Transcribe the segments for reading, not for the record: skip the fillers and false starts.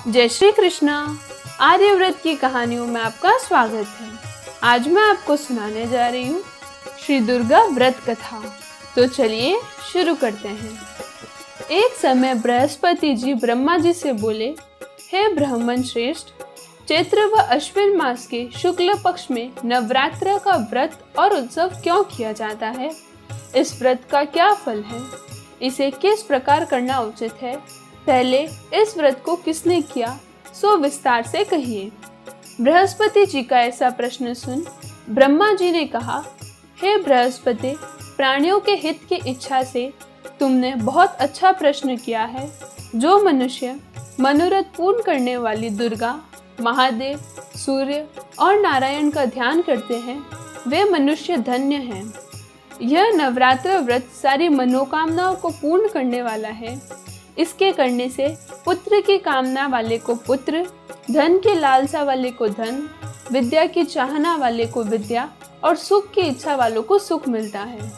जय श्री कृष्णा। आर्यव्रत की कहानियों में आपका स्वागत है। आज मैं आपको सुनाने जा रही हूँ श्री दुर्गा व्रत कथा। तो चलिए शुरू करते हैं। एक समय बृहस्पति जी ब्रह्मा जी से बोले, हे ब्राह्मण श्रेष्ठ, चैत्र व अश्विन मास के शुक्ल पक्ष में नवरात्र का व्रत और उत्सव क्यों किया जाता है? इस व्रत का क्या फल है? इसे किस प्रकार करना उचित है? पहले इस व्रत को किसने किया, सो विस्तार से कहिए। बृहस्पति जी का ऐसा प्रश्न सुन ब्रह्मा जी ने कहा, हे बृहस्पति, प्राणियों के हित की इच्छा से तुमने बहुत अच्छा प्रश्न किया है। जो मनुष्य मनोरथ पूर्ण करने वाली दुर्गा, महादेव, सूर्य और नारायण का ध्यान करते हैं, वे मनुष्य धन्य हैं। यह नवरात्र व्रत सारी मनोकामनाओं को पूर्ण करने वाला है। इसके करने से पुत्र की कामना वाले को पुत्र, धन की लालसा वाले को धन, विद्या की चाहना वाले को विद्या और सुख की इच्छा वालों को सुख मिलता है।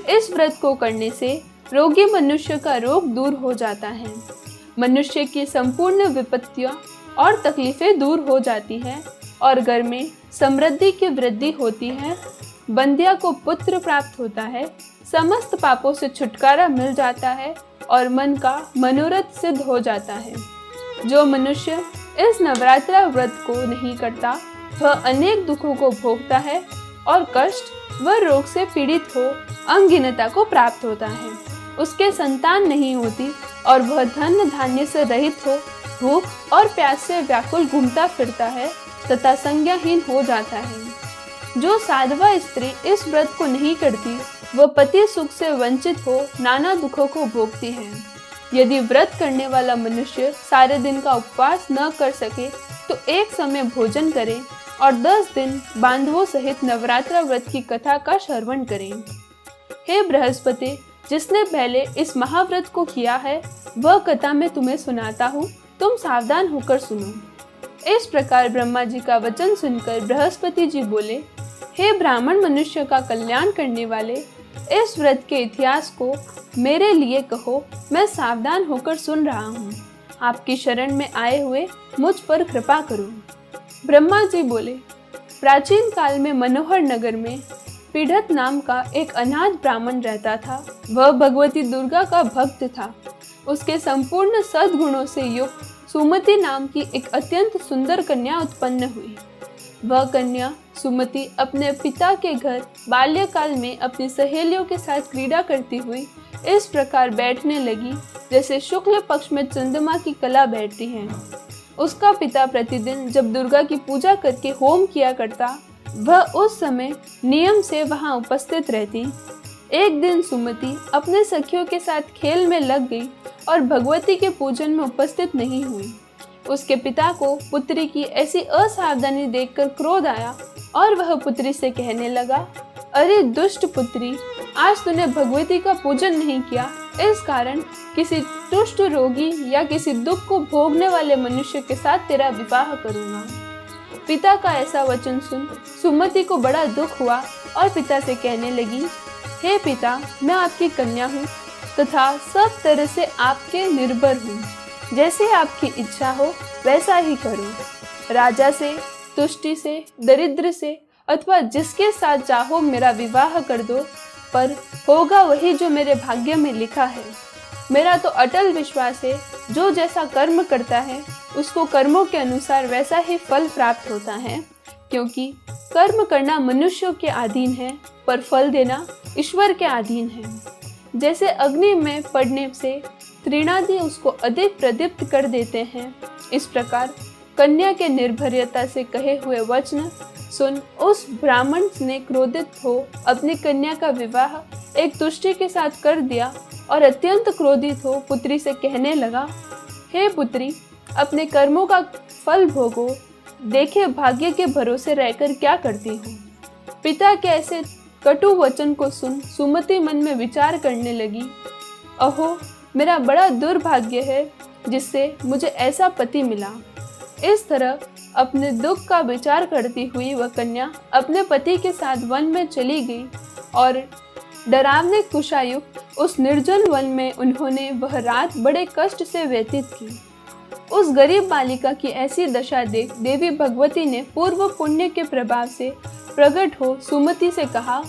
इस व्रत को करने से रोगी मनुष्य का रोग दूर हो जाता है। मनुष्य की संपूर्ण विपत्तियां और तकलीफें दूर हो जाती हैं और घर में समृद्धि की वृद्धि होती है। बंदिया को पुत्र प्राप्त होता है, समस्त पापों से छुटकारा मिल जाता है और मन का मनोरथ सिद्ध हो जाता है। जो मनुष्य इस नवरात्र व्रत को नहीं करता, वह अनेक दुखों को भोगता है और कष्ट व रोग से पीड़ित हो अंगहीनता को प्राप्त होता है। उसके संतान नहीं होती और वह धन धान्य से रहित हो भूख और प्यास से व्याकुल घूमता फिरता है तथा संज्ञाहीन हो जाता है। जो साधवा स्त्री इस व्रत को नहीं करती, वह पति सुख से वंचित हो नाना दुखों को भोगती है। यदि व्रत करने वाला मनुष्य सारे दिन का उपवास न कर सके तो एक समय भोजन करे और 10 दिन बांधवों सहित नवरात्र व्रत की कथा का श्रवण करें। हे बृहस्पति, जिसने पहले इस महाव्रत को किया है, वह कथा मैं तुम्हें सुनाता हूँ, तुम सावधान होकर सुनो। इस प्रकार ब्रह्मा जी का वचन सुनकर बृहस्पति जी बोले, हे ब्राह्मण मनुष्य का कल्याण करने वाले, इस व्रत के इतिहास को मेरे लिए कहो, मैं सावधान होकर सुन रहा हूँ। आपकी शरण में आए हुए मुझ पर कृपा करो। ब्रह्मा जी बोले, प्राचीन काल में मनोहर नगर में पीढ़त नाम का एक अनाथ ब्राह्मण रहता था। वह भगवती दुर्गा का भक्त था। उसके संपूर्ण सद्गुणों से युक्त सुमति नाम की एक अत्यंत सुंदर कन्या उत्पन्न हुई। वह कन्या सुमति अपने पिता के घर बाल्यकाल में अपनी सहेलियों के साथ क्रीड़ा करती हुई इस प्रकार बैठने लगी जैसे शुक्ल पक्ष में चंद्रमा की कला बैठती है। उसका पिता प्रतिदिन जब दुर्गा की पूजा करके होम किया करता, वह उस समय नियम से वहां उपस्थित रहती। एक दिन सुमति अपने सखियों के साथ खेल में लग गई और भगवती के पूजन में उपस्थित नहीं हुई। उसके पिता को पुत्री की ऐसी असावधानी देखकर क्रोध आया और वह पुत्री से कहने लगा, अरे दुष्ट पुत्री, आज तूने भगवती का पूजन नहीं किया, इस कारण किसी दुष्ट रोगी या किसी दुख को भोगने वाले मनुष्य के साथ तेरा विवाह करूंगा। पिता का ऐसा वचन सुन सुमति को बड़ा दुख हुआ और पिता से कहने लगी, हे पिता, मैं आपकी कन्या हूँ तथा सब तरह से आपके निर्भर हूँ। जैसे आपकी इच्छा हो वैसा ही करो। राजा से, तुष्टि से, दरिद्र से अथवा जिसके साथ चाहो मेरा विवाह कर दो, पर होगा वही जो मेरे भाग्य में लिखा है। मेरा तो अटल विश्वास है, जो जैसा कर्म करता है उसको कर्मों के अनुसार वैसा ही फल प्राप्त होता है, क्योंकि कर्म करना मनुष्यों के अधीन है पर फल देना ईश्वर के अधीन है। जैसे अग्नि में पड़ने से तृणादि उसको अधिक प्रदीप्त कर देते हैं, इस प्रकार कन्या के निर्भरता से कहे हुए वचन सुन उस ब्राह्मण ने क्रोधित हो अपनी कन्या का विवाह एक तुष्टि के साथ कर दिया और अत्यंत क्रोधित हो पुत्री से कहने लगा, हे पुत्री, अपने कर्मों का फल भोगो, देखे भाग्य के भरोसे रहकर क्या करती हो। पिता के ऐसे कटु वचन को सुन सुमति मन में विचार करने लगी, अहो, मेरा बड़ा दुर्भाग्य है जिससे मुझे ऐसा पति मिला। इस तरह अपने दुख का विचार करती हुई वह कन्या अपने पति के साथ वन में चली गई और डरावने कुशायुक्त उस निर्जन वन में उन्होंने वह रात बड़े कष्ट से व्यतीत की। उस गरीब बालिका की ऐसी दशा देख देवी भगवती ने पूर्व पुण्य के प्रभाव से प्रकट हो सुमति से कहा,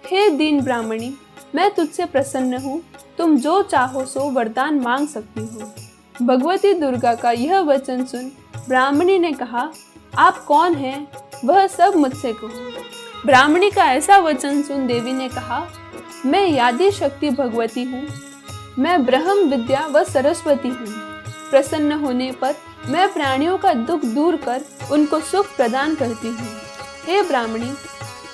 हे दीन ब्राह्मणी, मैं तुझसे प्रसन्न हूँ, तुम जो चाहो सो वरदान मांग सकती हो। भगवती दुर्गा का यह वचन सुन ब्राह्मणी ने कहा, आप कौन हैं, वह सब मुझसे कहो। ब्राह्मणी का ऐसा वचन सुन देवी ने कहा, मैं यादि शक्ति भगवती हूँ, मैं ब्रह्म विद्या व सरस्वती हूँ। प्रसन्न होने पर मैं प्राणियों का दुख दूर कर उनको सुख प्रदान करती हूँ। हे ब्राह्मणी,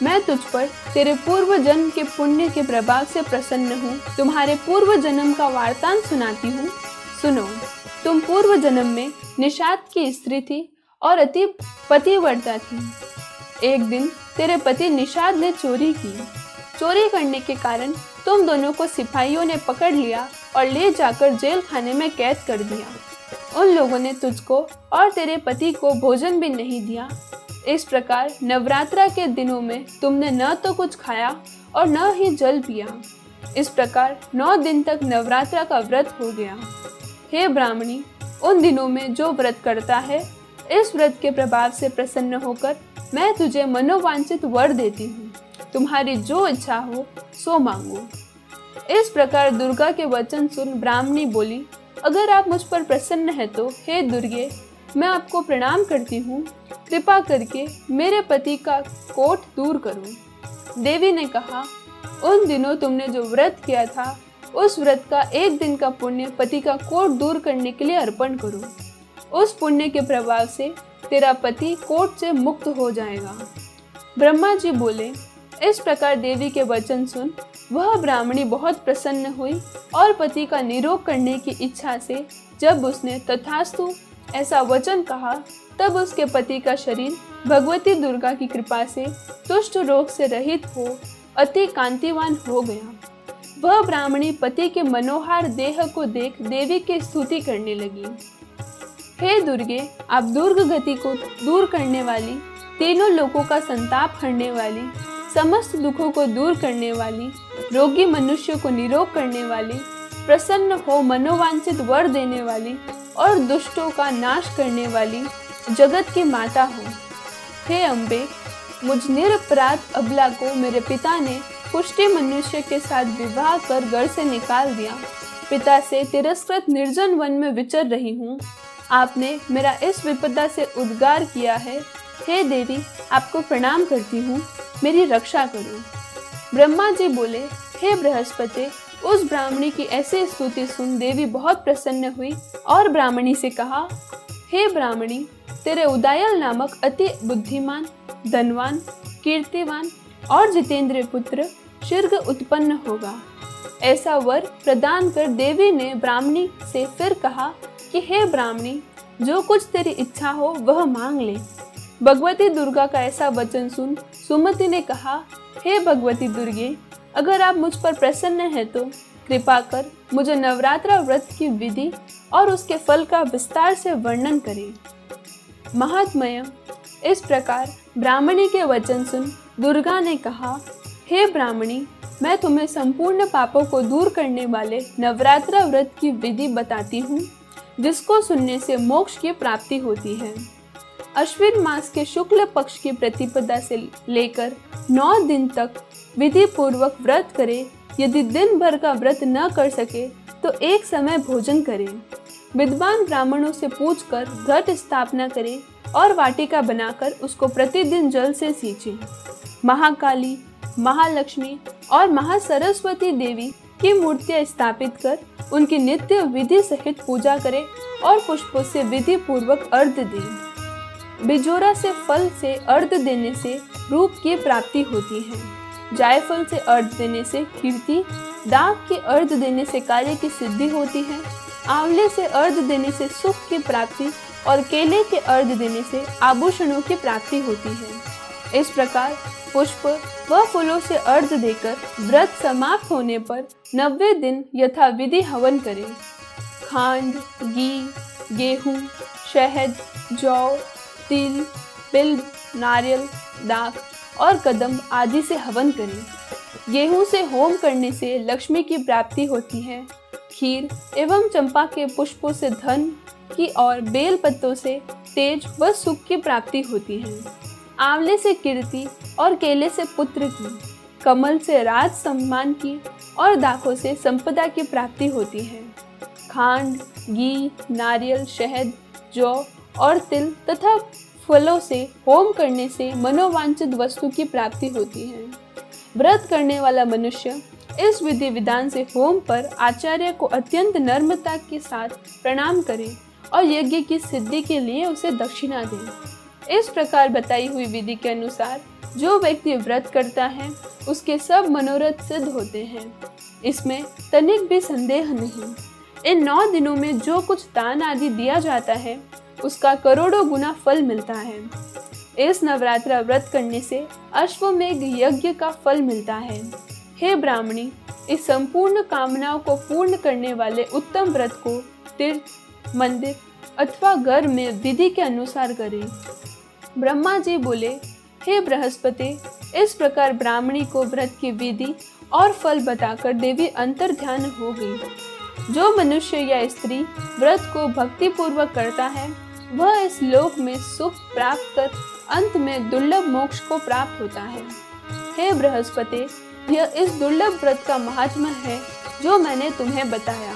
मैं तुझ पर तेरे पूर्व जन्म के पुण्य के प्रभाव से प्रसन्न हूँ। तुम्हारे पूर्व जन्म का वार्तान सुनाती हूँ, सुनो। तुम पूर्व जन्म में निषाद की स्त्री थी और अति पतिव्रता थी। एक दिन तेरे पति निषाद ने चोरी की। चोरी करने के कारण तुम दोनों को सिपाहियों ने पकड़ लिया और ले जाकर जेल खाने में कैद कर दिया। उन लोगों ने तुझको और तेरे पति को भोजन भी नहीं दिया। इस प्रकार नवरात्रा के दिनों में तुमने न तो कुछ खाया और न ही जल पिया। इस प्रकार 9 दिन तक नवरात्रा का व्रत हो गया। हे ब्राह्मणी, उन दिनों में जो व्रत करता है, इस व्रत के प्रभाव से प्रसन्न होकर मैं तुझे मनोवांछित वर देती हूँ। तुम्हारी जो इच्छा हो सो मांगो। इस प्रकार दुर्गा के वचन सुन ब्राह्मणी बोली, अगर आप मुझ पर प्रसन्न है तो हे दुर्गे, मैं आपको प्रणाम करती हूँ। कृपा करके मेरे पति का कोट दूर करो। देवी ने कहा, उन दिनों तुमने जो व्रत किया था, उस व्रत का 1 दिन का पुण्य पति का कोट दूर करने के लिए अर्पण करो। उस पुण्य के प्रभाव से तेरा पति कोट से मुक्त हो जाएगा। ब्रह्मा जी बोले, इस प्रकार देवी के वचन सुन वह ब्राह्मणी बहुत प्रसन्न हुई और पति का निरोग करने की इच्छा से जब उसने तथास्तु ऐसा वचन कहा, तब उसके पति का शरीर भगवती दुर्गा की कृपा से तुष्ट रोग से रहित हो अति कांतिवान हो गया। वह ब्राह्मणी पति के मनोहार देह को देख देवी की स्तुति करने लगी। हे दुर्गे, आप दुर्ग गति को दूर करने वाली, तीनों लोकों का संताप हरने वाली, समस्त दुखों को दूर करने वाली, रोगी मनुष्य को निरोग करने वाली, प्रसन्न हो मनोवांछित वर देने वाली और दुष्टों का नाश करने वाली जगत की माता हो। हे अम्बे, मुझ निरपराध अबला को मेरे पिता ने पुष्टि मनुष्य के साथ विवाह कर घर से निकाल दिया। पिता से तिरस्कृत निर्जन वन में विचर रही हूँ। आपने मेरा इस विपदा से उद्धार किया है। हे देवी, आपको प्रणाम करती हूँ, मेरी रक्षा करो। ब्रह्मा जी बोले, हे बृहस्पति, उस ब्राह्मणी की ऐसी स्तुति सुन देवी बहुत प्रसन्न हुई और ब्राह्मणी से कहा, हे ब्राह्मणी, तेरे उदायल नामक अति बुद्धिमान, धनवान, कीर्तिवान और जितेंद्र पुत्र शीघ्र उत्पन्न होगा। ऐसा वर प्रदान कर देवी ने ब्राह्मणी से फिर कहा कि हे ब्राह्मणी, जो कुछ तेरी इच्छा हो वह मांग ले। भगवती दुर्गा का ऐसा वचन सुन सुमति ने कहा, हे भगवती दुर्गे, अगर आप मुझ पर प्रसन्न हैं तो कृपा कर मुझे नवरात्रा व्रत की विधि और उसके फल का विस्तार से वर्णन करें। महात्मय, इस प्रकार ब्राह्मणी के वचन सुन दुर्गा ने कहा, हे ब्राह्मणी, मैं तुम्हें संपूर्ण पापों को दूर करने वाले नवरात्रा व्रत की विधि बताती हूँ, जिसको सुनने से मोक्ष की प्राप्ति होती है। अश्विन मास के शुक्ल पक्ष की प्रतिपदा से लेकर 9 दिन तक विधि पूर्वक व्रत करे। यदि दिन भर का व्रत न कर सके तो एक समय भोजन करे। विद्वान ब्राह्मणों से पूछकर घट स्थापना करे और वाटिका बनाकर उसको प्रतिदिन जल से सींचे। महाकाली, महालक्ष्मी और महासरस्वती देवी की मूर्तियां स्थापित कर उनकी नित्य विधि सहित पूजा करे और पुष्पों से विधि पूर्वक अर्घ्य दे। बिजोरा से फल से अर्घ्य देने से रूप की प्राप्ति होती है। जायफल से अर्घ्य देने से कीर्ति, दाख के अर्घ्य देने से कार्य की सिद्धि होती है। आंवले से अर्घ्य देने से सुख की प्राप्ति और केले के अर्घ्य देने से आभूषणों की प्राप्ति होती है। इस प्रकार पुष्प व फूलों से अर्घ्य देकर व्रत समाप्त होने पर 90 दिन यथा विधि हवन करें। खांड, घी, गेहूं, शहद, जौ, तिल, बिल्व, नारियल, दाख और कदम्ब आदि से हवन करें। गेहूं से होम करने से लक्ष्मी की प्राप्ति होती है। खीर एवं चंपा के पुष्पों से धन की और बेल पत्तों से तेज व सुख की प्राप्ति होती है। आंवले से कीर्ति और केले से पुत्र की, कमल से राज सम्मान की और दाखों से संपदा की प्राप्ति होती है। खांड, घी, नारियल, शहद, जौ और तिल तथा फलों से होम करने से मनोवांछित वस्तु की प्राप्ति होती है। व्रत करने वाला मनुष्य इस विधि विधान से होम पर आचार्य को अत्यंत नम्रता के साथ प्रणाम करे और यज्ञ की सिद्धि के लिए उसे दक्षिणा दे। इस प्रकार बताई हुई विधि के अनुसार जो व्यक्ति व्रत करता है उसके सब मनोरथ सिद्ध होते हैं। इसमें तनिक भी संदेह नहीं। इन 9 दिनों में जो कुछ दान आदि दिया जाता है उसका करोड़ों गुना फल मिलता है। इस नवरात्र व्रत करने से अश्वमेघ यज्ञ का फल मिलता है। हे ब्राह्मणी, इस संपूर्ण कामनाओं को पूर्ण करने वाले उत्तम व्रत को तीर्थ, मंदिर अथवा घर में विधि के अनुसार करें। ब्रह्मा जी बोले, हे बृहस्पति, इस प्रकार ब्राह्मणी को व्रत की विधि और फल बताकर देवी अंतर ध्यान हो गई। जो मनुष्य या स्त्री व्रत को भक्ति पूर्वक करता है वह इस लोक में सुख प्राप्त कर अंत में दुर्लभ मोक्ष को प्राप्त होता है। हे बृहस्पति, यह इस दुर्लभ व्रत का महात्म्य है जो मैंने तुम्हें बताया।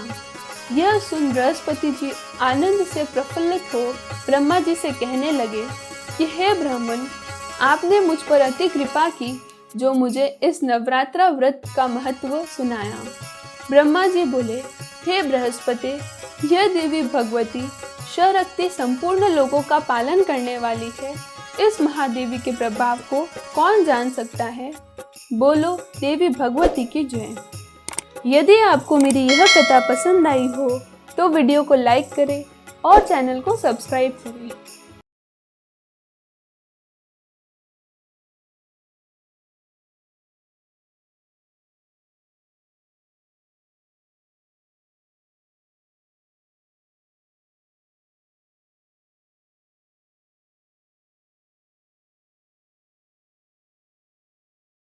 यह सुन बृहस्पति जी आनंद से प्रफुल्लित हो ब्रह्मा जी से कहने लगे कि हे ब्राह्मण, आपने मुझ पर अति कृपा की जो मुझे इस नवरात्रा व्रत का महत्व सुनाया। ब्रह्मा जी बोले, हे बृहस्पति, यह देवी भगवती शक्ति संपूर्ण लोगों का पालन करने वाली है। इस महादेवी के प्रभाव को कौन जान सकता है। बोलो देवी भगवती की जय। यदि आपको मेरी यह कथा पसंद आई हो तो वीडियो को लाइक करें और चैनल को सब्सक्राइब करें।